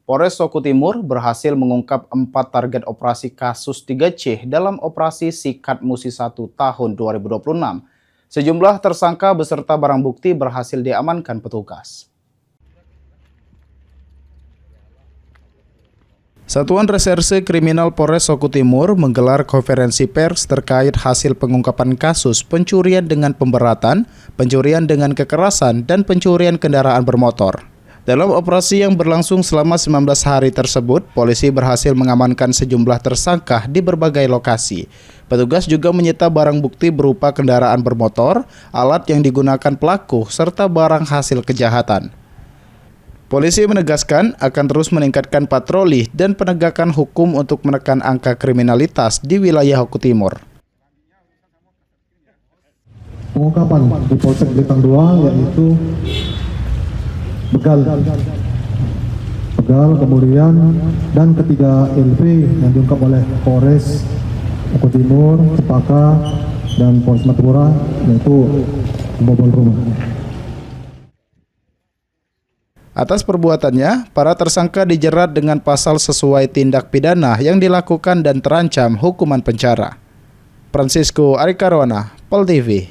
Polres Soku Timur berhasil mengungkap 4 target operasi kasus 3C dalam operasi Sikat Musi 1 tahun 2026. Sejumlah tersangka beserta barang bukti berhasil diamankan petugas. Satuan Reserse Kriminal Polres Soku Timur menggelar konferensi pers terkait hasil pengungkapan kasus pencurian dengan pemberatan, pencurian dengan kekerasan, dan pencurian kendaraan bermotor. Dalam operasi yang berlangsung selama 19 hari tersebut, polisi berhasil mengamankan sejumlah tersangka di berbagai lokasi. Petugas juga menyita barang bukti berupa kendaraan bermotor, alat yang digunakan pelaku, serta barang hasil kejahatan. Polisi menegaskan akan terus meningkatkan patroli dan penegakan hukum untuk menekan angka kriminalitas di wilayah Soku Timur. Pengungkapan di Polsek Blitar 2 yaitu begal, kemudian dan ketiga LP yang diungkap oleh Polres Soku Timur, Cepaka, dan Polres Matupura yaitu membobol rumah. Atas perbuatannya, para tersangka dijerat dengan pasal sesuai tindak pidana yang dilakukan dan terancam hukuman penjara. Francisco Arikarwana, Pol TV.